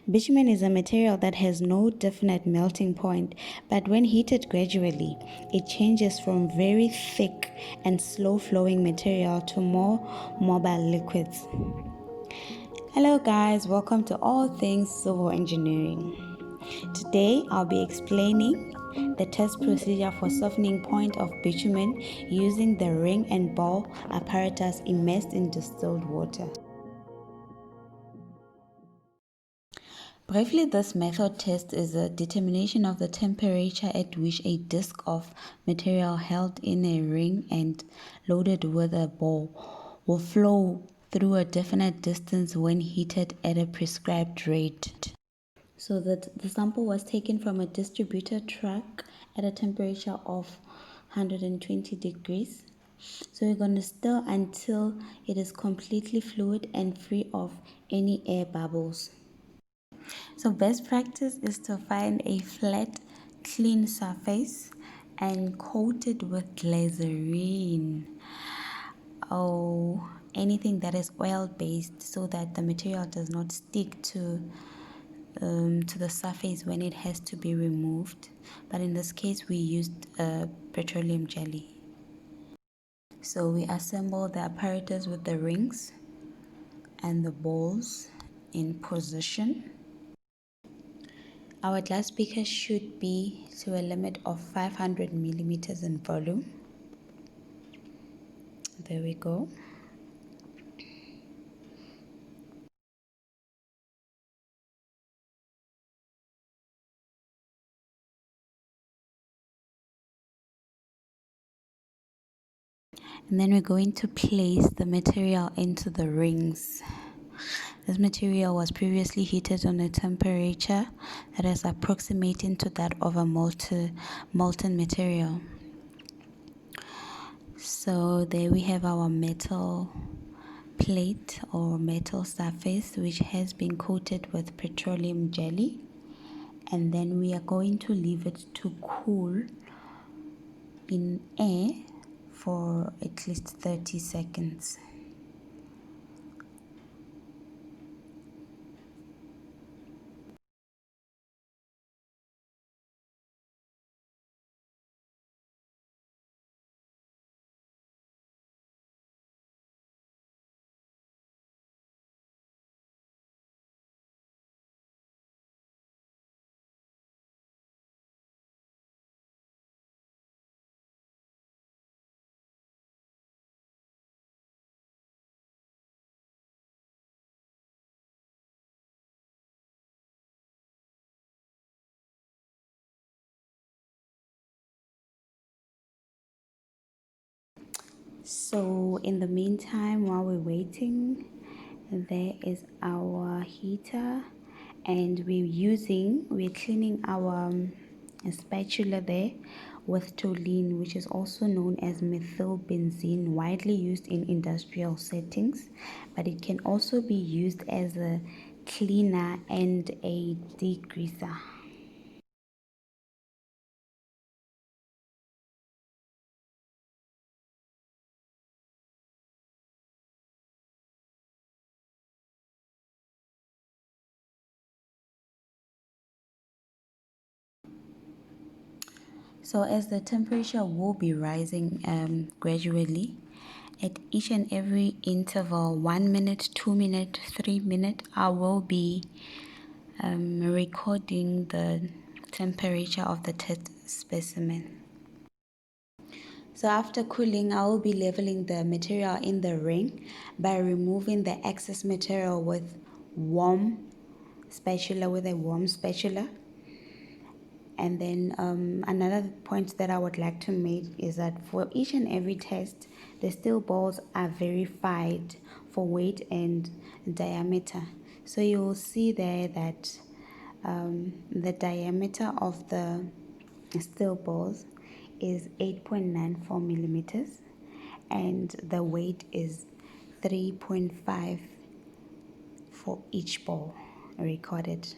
Bitumen is a material that has no definite melting point, but when heated gradually, it changes from very thick and slow-flowing material to more mobile liquids. Hello guys, welcome to All Things Civil Engineering. Today I'll be explaining the test procedure for softening point of bitumen using the ring and ball apparatus immersed in distilled water. Briefly, this method test is a determination of the temperature at which a disc of material held in a ring and loaded with a ball will flow through a definite distance when heated at a prescribed rate. So that the sample was taken from a distributor truck at a temperature of 120 degrees. So we're going to stir until it is completely fluid and free of any air bubbles. So best practice is to find a flat, clean surface and coat it with glycerine or anything that is oil based so that the material does not stick to the surface when it has to be removed. But in this case, we used petroleum jelly. So we assemble the apparatus with the rings and the balls in position. Our glass beaker should be to a limit of 500 millimeters in volume. There we go. And then we're going to place the material into the rings. This material was previously heated on a temperature that is approximating to that of a molten material. So there we have our metal plate or metal surface which has been coated with petroleum jelly, and then we are going to leave it to cool in air for at least 30 seconds. So in the meantime, while we're waiting, there is our heater, and we're cleaning our spatula there with toluene, which is also known as methylbenzene, widely used in industrial settings, but it can also be used as a cleaner and a degreaser. So as the temperature will be rising gradually, at each and every interval, 1 minute, 2 minute, 3 minute, I will be recording the temperature of the test specimen. So after cooling, I will be leveling the material in the ring by removing the excess material with a warm spatula. And then another point that I would like to make is that for each and every test, the steel balls are verified for weight and diameter. So you will see there that the diameter of the steel balls is 8.94 millimeters and the weight is 3.5 for each ball recorded.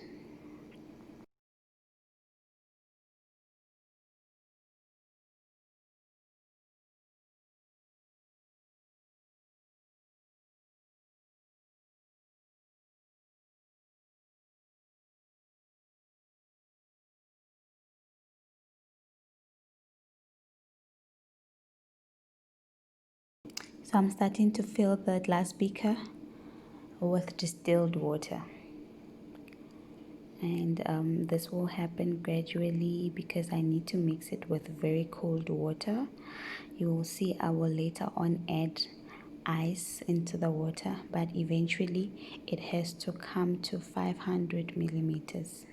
So I'm starting to fill the glass beaker with distilled water. And this will happen gradually because I need to mix it with very cold water. You will see I will later on add ice into the water, but eventually it has to come to 500 millimeters.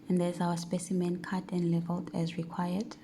And there's our specimen cut and leveled as required.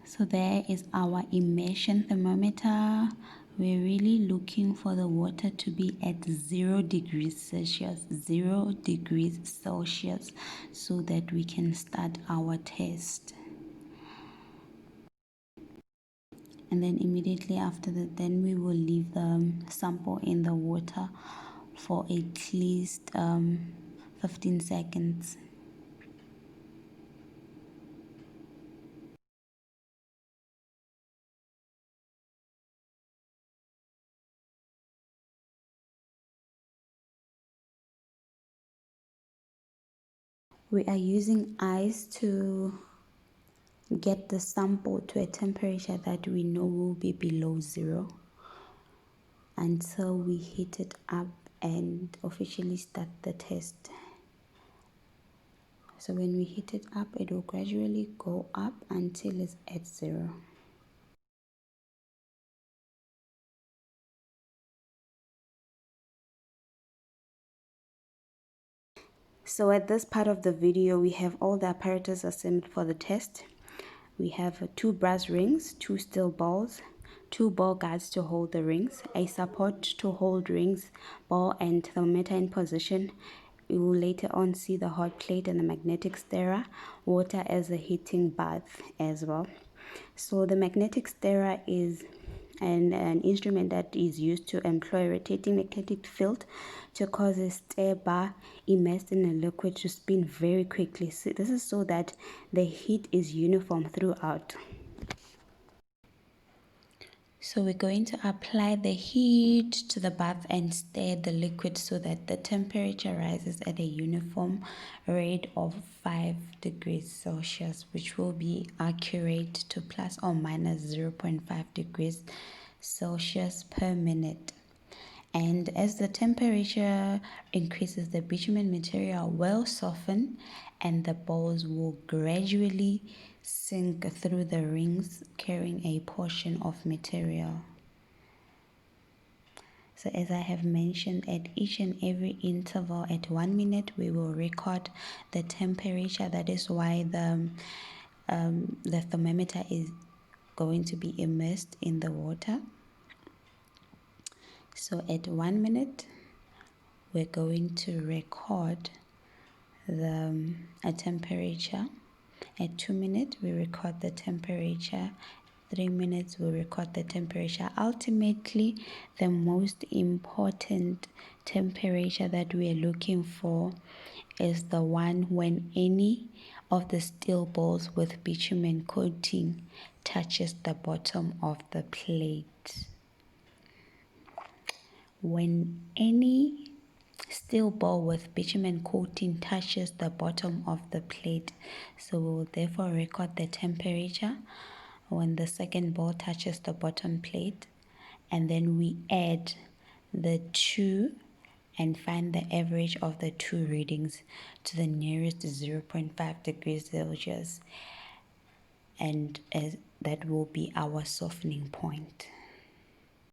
So there is our immersion thermometer. We're really looking for the water to be at 0 degrees Celsius, 0 degrees Celsius, so that we can start our test. And then immediately after that, then we will leave the sample in the water for at least 15 seconds. We are using ice to get the sample to a temperature that we know will be below 0 until we heat it up and officially start the test. So when we heat it up, it will gradually go up until it's at 0. So at this part of the video, we have all the apparatus assembled for the test. We have 2 brass rings, 2 steel balls, 2 ball guards to hold the rings, a support to hold rings, ball and thermometer in position. We will later on see the hot plate and the magnetic stirrer, water as a heating bath as well. So the magnetic stirrer is an instrument that is used to employ a rotating magnetic field to cause a stir bar immersed in a liquid to spin very quickly. So this is so that the heat is uniform throughout. So we're going to apply the heat to the bath and stir the liquid so that the temperature rises at a uniform rate of 5 degrees Celsius, which will be accurate to plus or minus 0.5 degrees Celsius per minute. And as the temperature increases, the bitumen material will soften and the balls will gradually sink through the rings, carrying a portion of material. So as I have mentioned, at each and every interval at 1 minute, we will record the temperature. That is why the thermometer is going to be immersed in the water. So at 1 minute, we're going to record a temperature. At 2 minutes, we record the temperature. 3 minutes, we record the temperature. Ultimately, the most important temperature that we are looking for is the one when any of the steel balls with bitumen coating touches the bottom of the plate. When any steel ball with bitumen coating touches the bottom of the plate, so we will therefore record the temperature when the second ball touches the bottom plate, and then we add the two and find the average of the two readings to the nearest 0.5 degrees Celsius, and that will be our softening point.